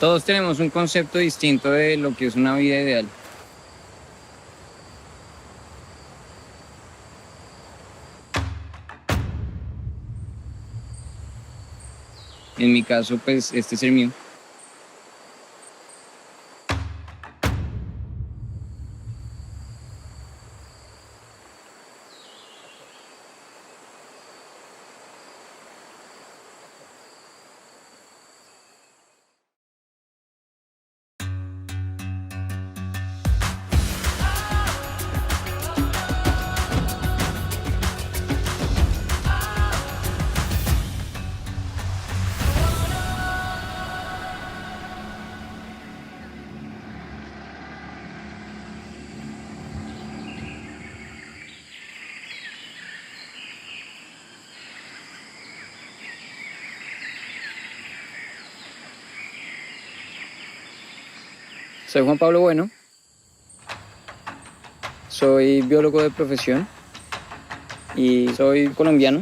Todos tenemos un concepto distinto de lo que es una vida ideal. En mi caso, pues este es el mío. Soy Juan Pablo Bueno, soy biólogo de profesión y soy colombiano.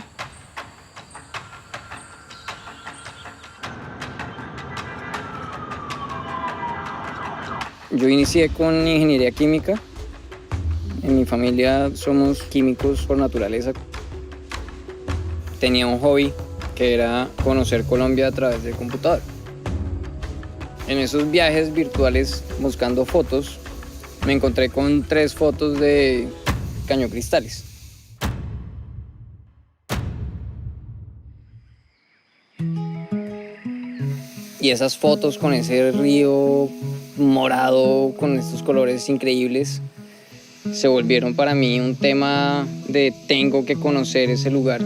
Yo inicié con ingeniería química. En mi familia somos químicos por naturaleza. Tenía un hobby que era conocer Colombia a través del computador. En esos viajes virtuales buscando fotos, me encontré con 3 fotos de cañocristales. Y esas fotos con ese río morado, con estos colores increíbles, se volvieron para mí un tema de tengo que conocer ese lugar.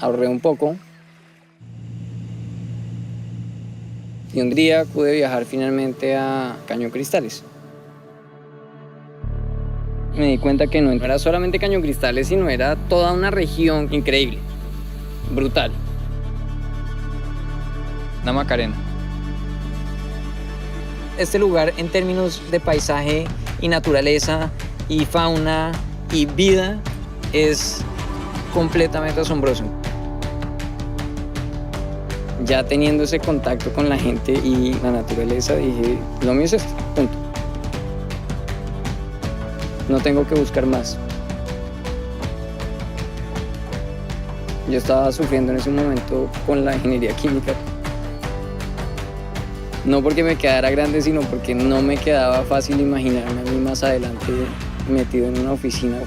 Ahorré un poco y un día pude viajar finalmente a Cañocristales. Me di cuenta que no era solamente Cañocristales, sino era toda una región increíble, brutal. La Macarena. Este lugar en términos de paisaje y naturaleza y fauna y vida es completamente asombroso. Ya teniendo ese contacto con la gente y la naturaleza, dije, lo mío es esto, punto. No tengo que buscar más. Yo estaba sufriendo en ese momento con la ingeniería química. No porque me quedara grande, sino porque no me quedaba fácil imaginarme a mí más adelante metido en una oficina,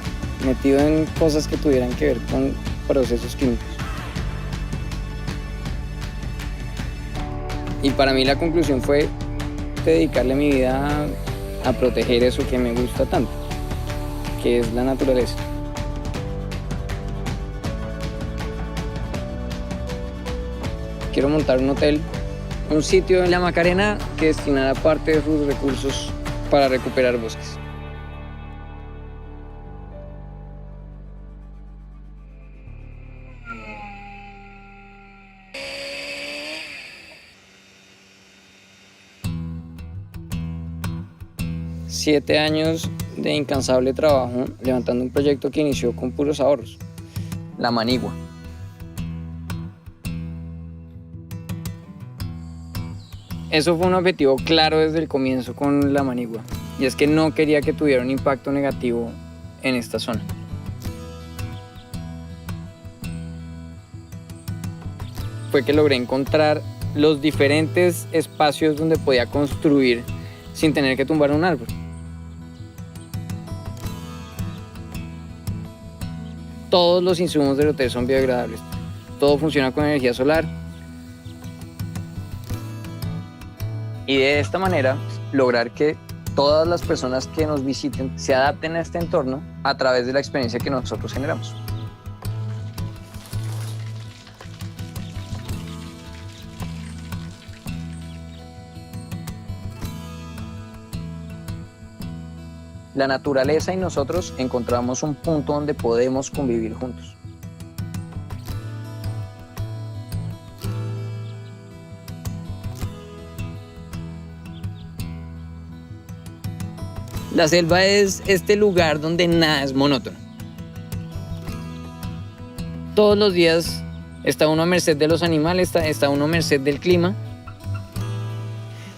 metido en cosas que tuvieran que ver con procesos químicos. Y para mí la conclusión fue dedicarle mi vida a proteger eso que me gusta tanto, que es la naturaleza. Quiero montar un hotel, un sitio en la Macarena que destinara parte de sus recursos para recuperar bosques. Siete años de incansable trabajo levantando un proyecto que inició con puros ahorros, la manigua. Eso fue un objetivo claro desde el comienzo con la manigua, y es que no quería que tuviera un impacto negativo en esta zona. Fue que logré encontrar los diferentes espacios donde podía construir sin tener que tumbar un árbol. Todos los insumos del hotel son biodegradables. Todo funciona con energía solar. Y de esta manera lograr que todas las personas que nos visiten se adapten a este entorno a través de la experiencia que nosotros generamos. La naturaleza y nosotros encontramos un punto donde podemos convivir juntos. La selva es este lugar donde nada es monótono. Todos los días está uno a merced de los animales, está uno a merced del clima.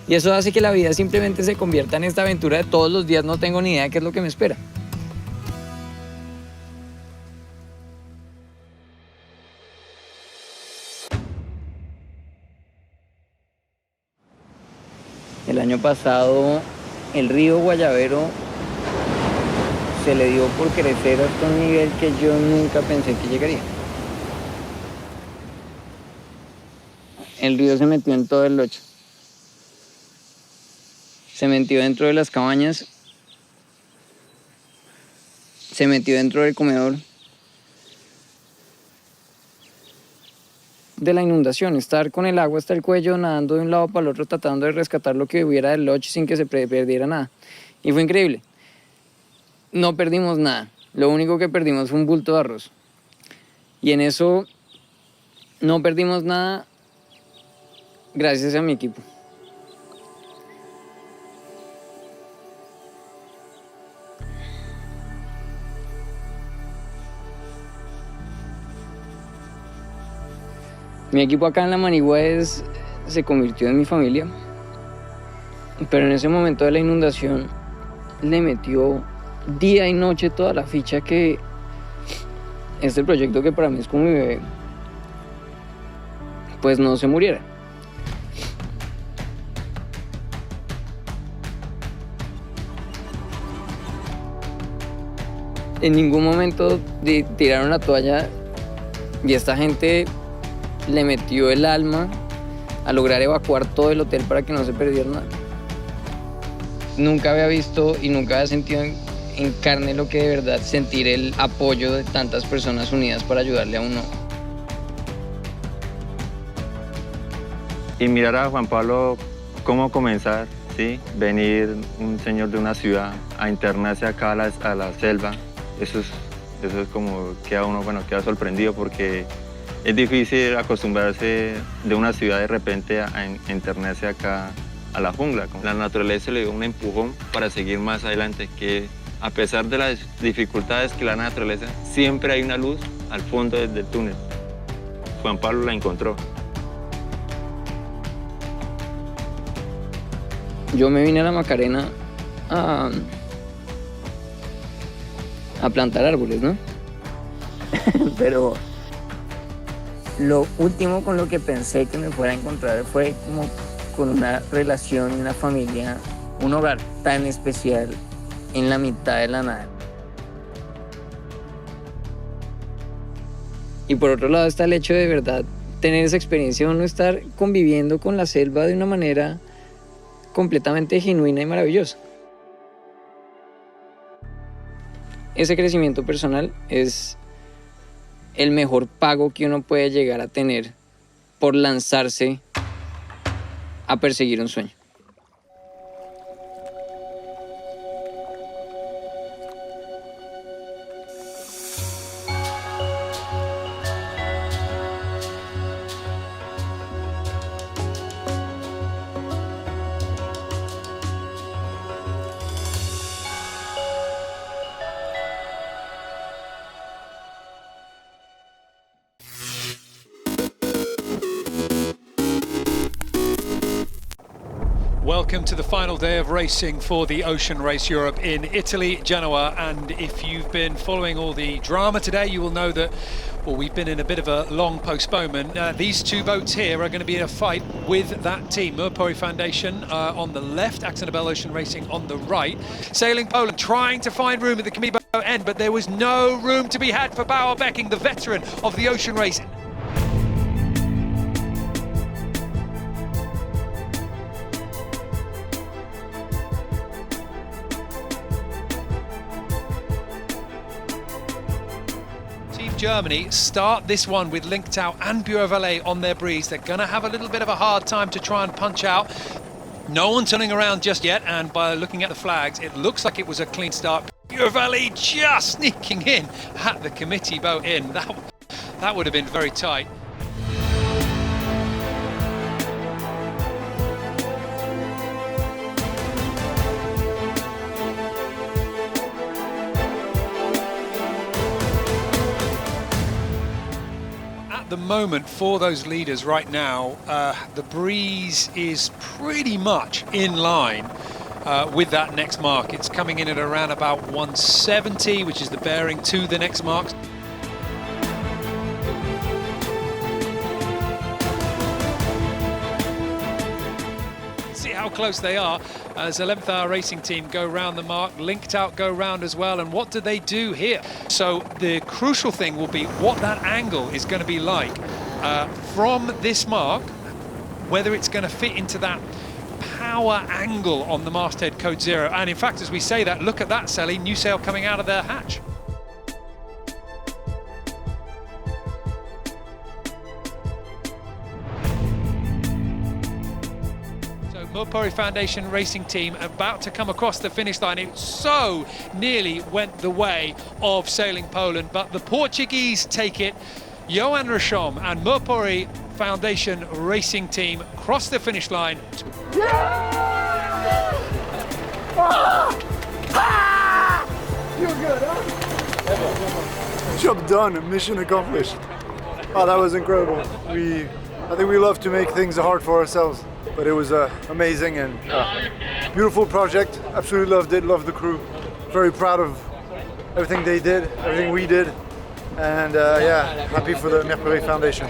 Y eso hace que la vida simplemente se convierta en esta aventura de todos los días. No tengo ni idea de qué es lo que me espera. El año pasado el río Guayabero se le dio por crecer hasta un nivel que yo nunca pensé que llegaría. El río se metió en todo el locho. Se metió dentro de las cabañas. Se metió dentro del comedor. De la inundación, estar con el agua hasta el cuello, nadando de un lado para el otro, tratando de rescatar lo que hubiera del loche sin que se perdiera nada. Y fue increíble. No perdimos nada. Lo único que perdimos fue un bulto de arroz. Y en eso no perdimos nada gracias a mi equipo. Mi equipo acá en La Manigua se convirtió en mi familia, pero en ese momento de la inundación le metió día y noche toda la ficha que este proyecto, que para mí es como mi bebé, pues no se muriera. En ningún momento tiraron la toalla y esta gente le metió el alma a lograr evacuar todo el hotel para que no se perdiera nada. Nunca había visto y nunca había sentido en carne lo que de verdad sentir el apoyo de tantas personas unidas para ayudarle a uno. Y mirar a Juan Pablo cómo comenzar, ¿sí? Venir un señor de una ciudad a internarse acá a la selva, eso es como queda uno, queda sorprendido porque es difícil acostumbrarse de una ciudad de repente a internarse acá a la jungla. La naturaleza le dio un empujón para seguir más adelante, que a pesar de las dificultades que la naturaleza, siempre hay una luz al fondo del túnel. Juan Pablo la encontró. Yo me vine a la Macarena a plantar árboles, ¿no? Pero lo último con lo que pensé que me fuera a encontrar fue como con una relación, una familia, un hogar tan especial en la mitad de la nada. Y por otro lado está el hecho de verdad tener esa experiencia de uno estar conviviendo con la selva de una manera completamente genuina y maravillosa. Ese crecimiento personal es el mejor pago que uno puede llegar a tener por lanzarse a perseguir un sueño. Welcome to the final day of racing for the Ocean Race Europe in Italy, Genoa. And if you've been following all the drama today, you will know that, well, we've been in a bit of a long postponement. These two boats here are going to be in a fight with that team. Murpori Foundation on the left, AkzoNobel Ocean Racing on the right. Sailing Poland trying to find room at the Kamibo end, but there was no room to be had for Bauer Becking, the veteran of the Ocean Race. Germany start this one with Lingtao and Bureau Valet on their breeze. They're going to have a little bit of a hard time to try and punch out. No one turning around just yet, and by looking at the flags, it looks like it was a clean start. Bureau Valet just sneaking in at the committee boat in. That would have been very tight. the moment for those leaders right now, the breeze is pretty much in line with that next mark. It's coming in at around about 170, which is the bearing to the next mark. See how close they are as 11th Hour Racing Team go round the mark, Linked Out go round as well. And what do they do here? So the crucial thing will be what that angle is going to be like from this mark, whether it's going to fit into that power angle on the masthead Code Zero. And in fact, as we say that, look at that, Sally, new sail coming out of their hatch. Murpuri Foundation Racing Team about to come across the finish line. It so nearly went the way of Sailing Poland, but the Portuguese take it. Johan Rishom and Murpuri Foundation Racing Team cross the finish line. You're good, huh? Job done, mission accomplished. Oh, that was incredible. I think we love to make things hard for ourselves. But it was amazing and beautiful project. Absolutely loved it, loved the crew. Very proud of everything they did, everything we did. And yeah, happy for the Murpuri Foundation.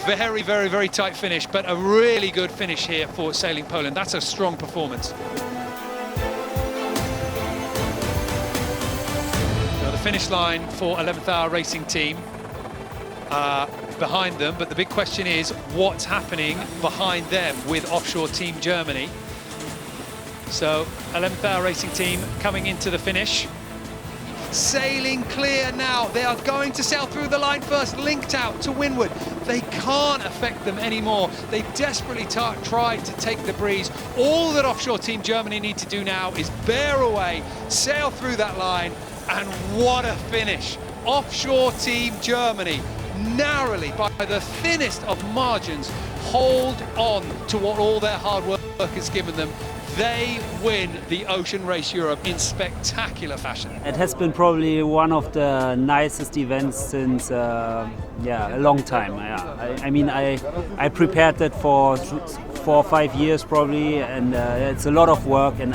Very, very, very tight finish, but a really good finish here for Sailing Poland. That's a strong performance. Now the finish line for 11th Hour Racing Team. Behind them, but the big question is what's happening behind them with Offshore Team Germany. So 11th Hour Racing Team coming into the finish, sailing clear now. They are going to sail through the line first, Linked Out to windward. They can't affect them anymore. They desperately tried to take the breeze. All that Offshore Team Germany need to do now is bear away, sail through that line, and what a finish. Offshore Team Germany narrowly, by the thinnest of margins, hold on to what all their hard work has given them. They win the Ocean Race Europe in spectacular fashion. It has been probably one of the nicest events since a long time. I mean, I prepared that for 4 or 5 years probably, and it's a lot of work, and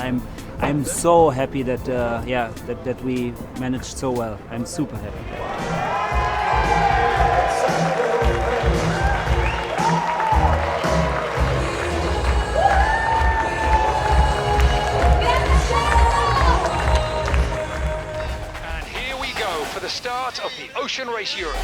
I'm so happy that that we managed so well. I'm super happy. The start of the Ocean Race Europe.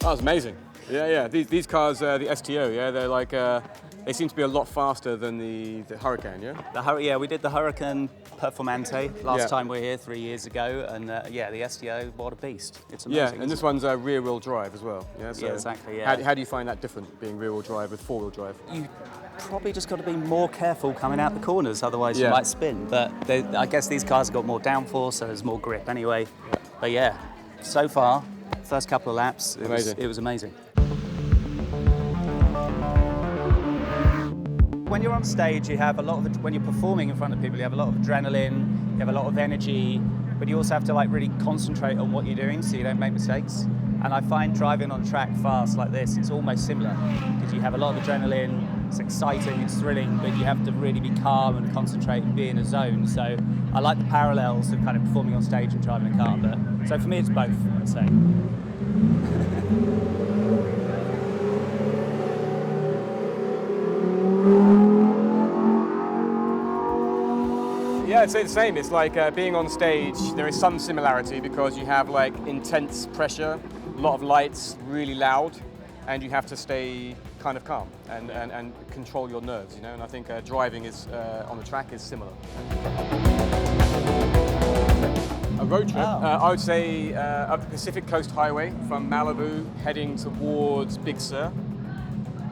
That was amazing. Yeah. These cars, the STO, yeah, they're like, they seem to be a lot faster than the Hurricane, yeah? We did the Hurricane Performante last time we were here 3 years ago, and the STO, what a beast. It's amazing. Yeah, and this one's rear-wheel drive as well. Yeah, so yeah, exactly, yeah. How do you find that different, being rear-wheel drive with four-wheel drive? You probably just got to be more careful coming out the corners, otherwise you might spin. But I guess these cars have got more downforce, so there's more grip anyway. Yeah. But yeah, so far, first couple of laps, it was amazing. when you're on stage, you have a lot of, when you're performing in front of people, you have a lot of adrenaline, you have a lot of energy, but you also have to like really concentrate on what you're doing so you don't make mistakes. And I find driving on a track fast like this, it's almost similar, because you have a lot of adrenaline, it's exciting, it's thrilling, but you have to really be calm and concentrate and be in a zone. So I like the parallels of kind of performing on stage and driving a car, but so for me it's both, I'd say. Yeah, I'd say the same. It's like being on stage, there is some similarity because you have like intense pressure, a lot of lights, really loud, and you have to stay kind of calm and control your nerves, you know, and I think driving is on the track is similar. A road trip, I would say up the Pacific Coast Highway from Malibu heading towards Big Sur.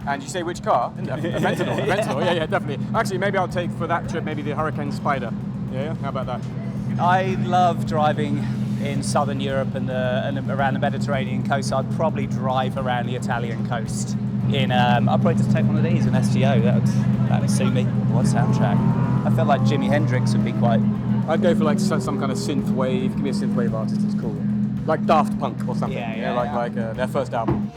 And you say which car? Aventador, Aventador, yeah, definitely. Actually, maybe I'll take for that trip maybe the Hurricane Spider. Yeah, how about that? I love driving in southern Europe and around the Mediterranean coast. I'd probably drive around the Italian coast. I'll probably just take one of these, an STO. That would suit me. What soundtrack? I feel like Jimi Hendrix would be quite. I'd go for like some kind of synth wave. Give me a synth wave artist. It's cool. Like Daft Punk or something. Yeah. Like their first album.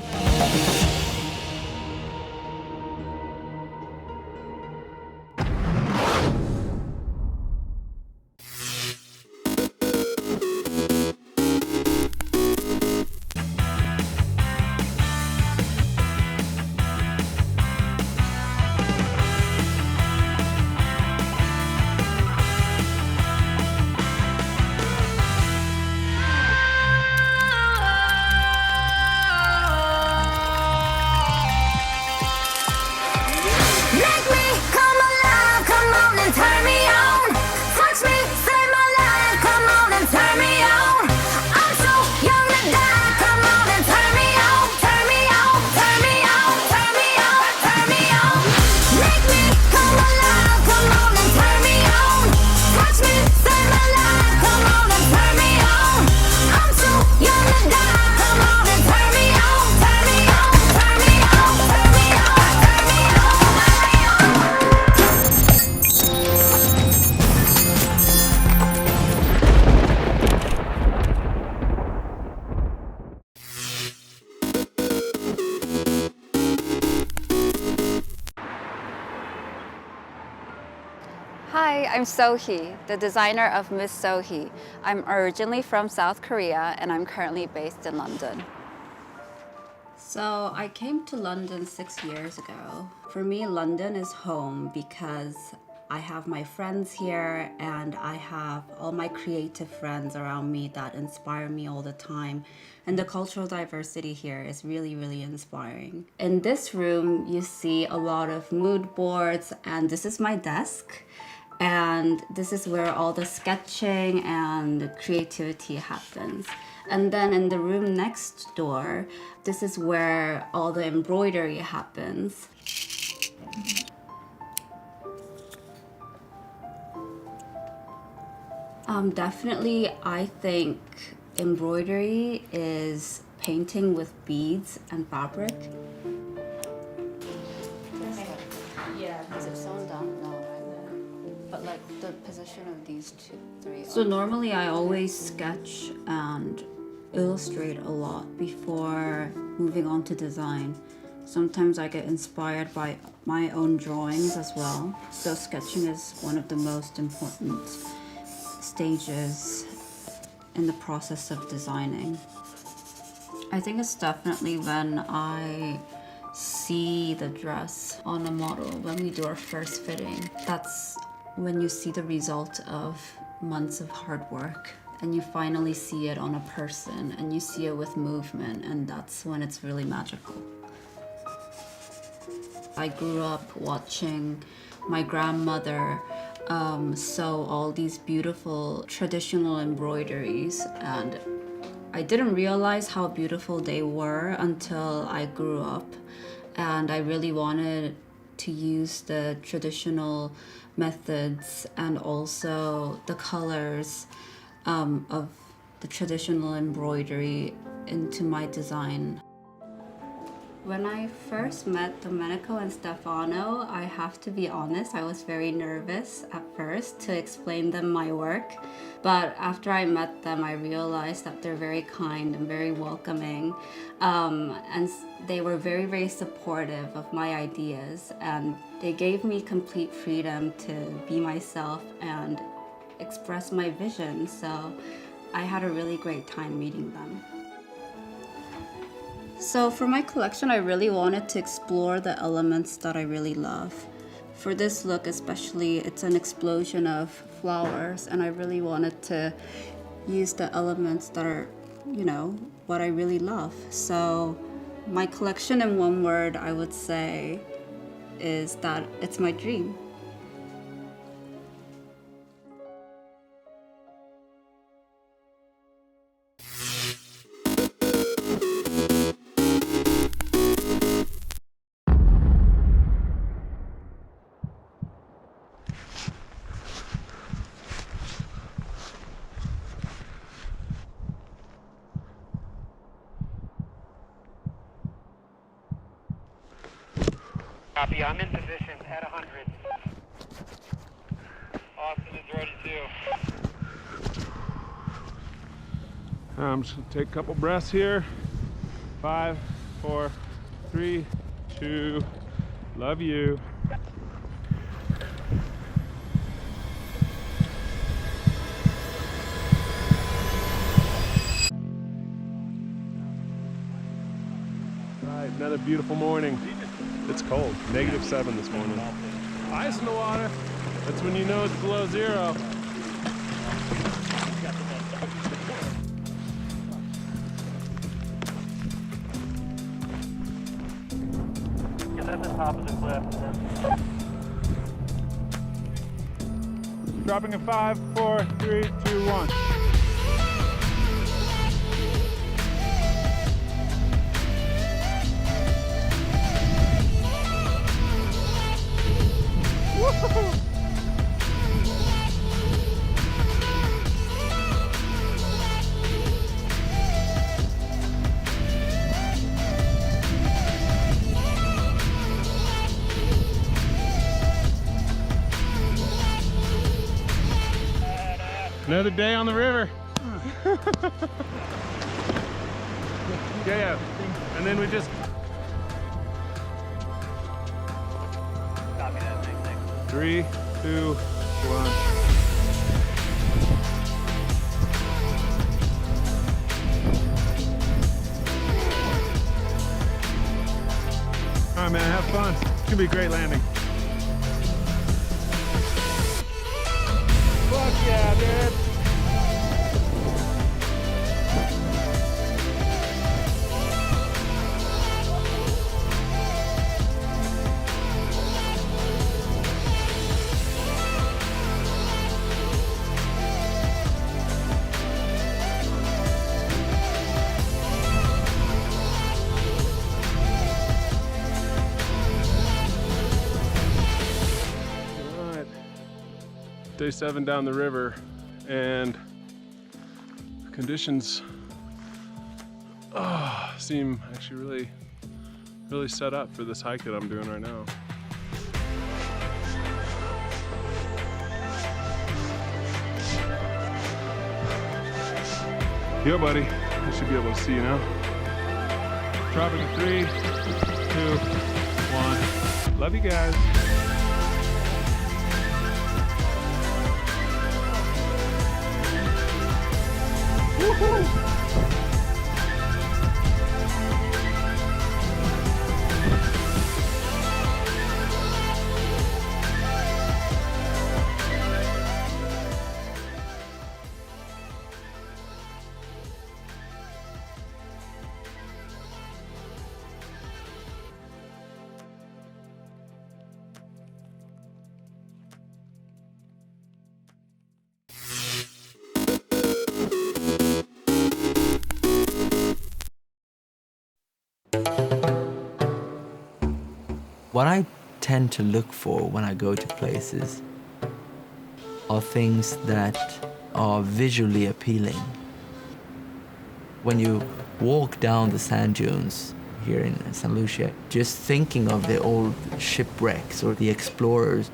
Hi, I'm Sohee, the designer of Miss Sohee. I'm originally from South Korea and I'm currently based in London. So I came to London 6 years ago. For me, London is home because I have my friends here and I have all my creative friends around me that inspire me all the time. And the cultural diversity here is really, really inspiring. In this room, you see a lot of mood boards, and this is my desk. And this is where all the sketching and creativity happens. And then in the room next door, this is where all the embroidery happens. Definitely, I think embroidery is painting with beads and fabric. Yeah, is it sewn down? No, but like the position of these three. So normally I always sketch and illustrate a lot before moving on to design. Sometimes I get inspired by my own drawings as well. So sketching is one of the most important stages in the process of designing. I think it's definitely when I see the dress on a model, when we do our first fitting. That's when you see the result of months of hard work and you finally see it on a person and you see it with movement, and that's when it's really magical. I grew up watching my grandmother sew all these beautiful traditional embroideries, and I didn't realize how beautiful they were until I grew up, and I really wanted to use the traditional methods and also the colors of the traditional embroidery into my design. When I first met Domenico and Stefano, I have to be honest, I was very nervous at first to explain them my work. But after I met them, I realized that they're very kind and very welcoming. And they were very, very supportive of my ideas. And they gave me complete freedom to be myself and express my vision. So I had a really great time meeting them. So for my collection, I really wanted to explore the elements that I really love. For this look especially, it's an explosion of flowers, and I really wanted to use the elements that are, you know, what I really love. So my collection in one word, I would say, is that it's my dream. Copy, I'm in position at 100. Austin is ready too. I'm just gonna take a couple breaths here. 5, 4, 3, 2, love you. All right, another beautiful morning. It's cold, -7 this morning. Ice in the water, that's when you know it's below 0. Get at the top of the cliff. Dropping in 5, 4, 3, 2, 1. Another day on the river. Yeah, and then we just... Copy that, thanks. 3, 2, 1. All right, man, have fun. It's gonna be a great landing. Fuck yeah, dude. Day 7 down the river, and conditions seem actually really set up for this hike that I'm doing right now. Yo, buddy, I should be able to see you now. Dropping 3, 2, 1. Love you guys. Woohoo! What I tend to look for when I go to places are things that are visually appealing. When you walk down the sand dunes here in St. Lucia. Just thinking of the old shipwrecks or the explorers,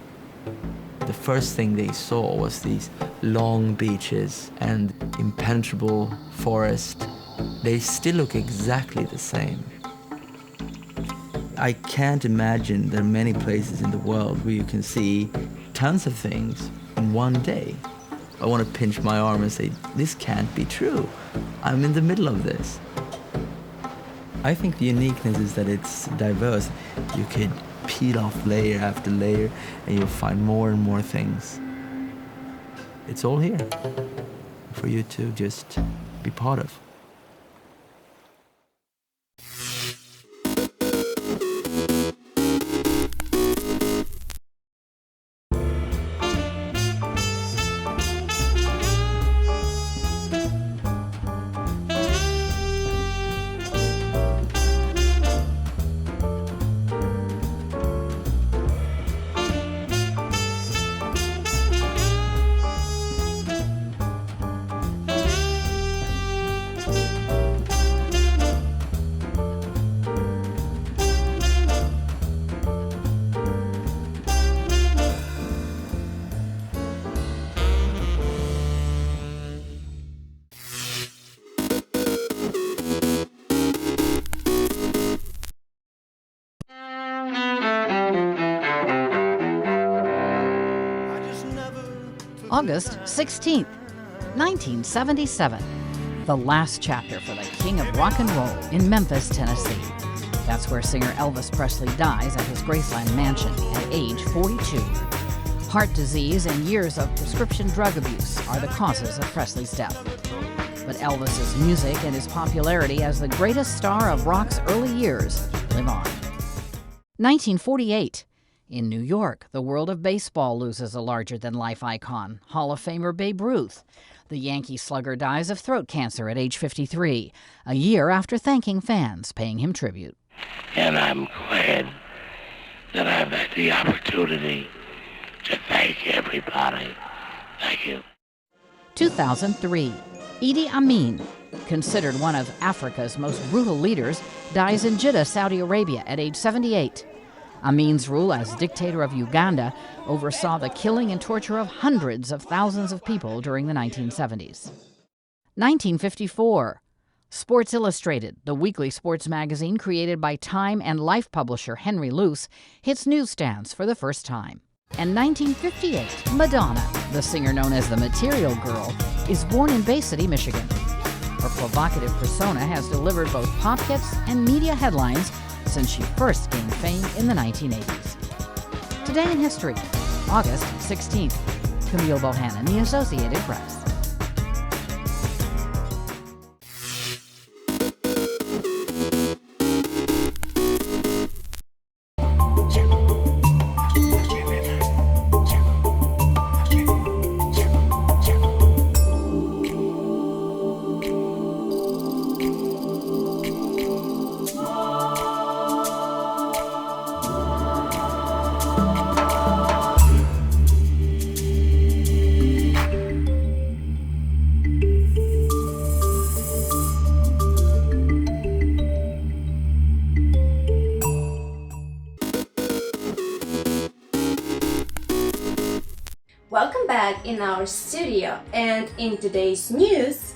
the first thing they saw was these long beaches and impenetrable forest. They still look exactly the same. I can't imagine there are many places in the world where you can see tons of things in one day. I want to pinch my arm and say, this can't be true. I'm in the middle of this. I think the uniqueness is that it's diverse. You could peel off layer after layer and you'll find more and more things. It's all here for you to just be part of. August 16th, 1977. The last chapter for the king of rock and roll in Memphis, Tennessee. That's where singer Elvis Presley dies at his Graceland mansion at age 42. Heart disease and years of prescription drug abuse are the causes of Presley's death. But Elvis's music and his popularity as the greatest star of rock's early years live on. 1948. In New York, the world of baseball loses a larger-than-life icon, Hall of Famer Babe Ruth. The Yankee slugger dies of throat cancer at age 53, a year after thanking fans paying him tribute. And I'm glad that I've had the opportunity to thank everybody. Thank you. 2003. Idi Amin, considered one of Africa's most brutal leaders, dies in Jeddah, Saudi Arabia at age 78. Amin's rule as dictator of Uganda oversaw the killing and torture of hundreds of thousands of people during the 1970s. 1954. Sports Illustrated, the weekly sports magazine created by Time and Life publisher Henry Luce, hits newsstands for the first time. And 1958, Madonna, the singer known as the Material Girl, is born in Bay City, Michigan. Her provocative persona has delivered both pop hits and media headlines since she first gained fame in the 1980s. Today in history, August 16th. Camille Bohannon, The Associated Press. Welcome back in our studio, and in today's news,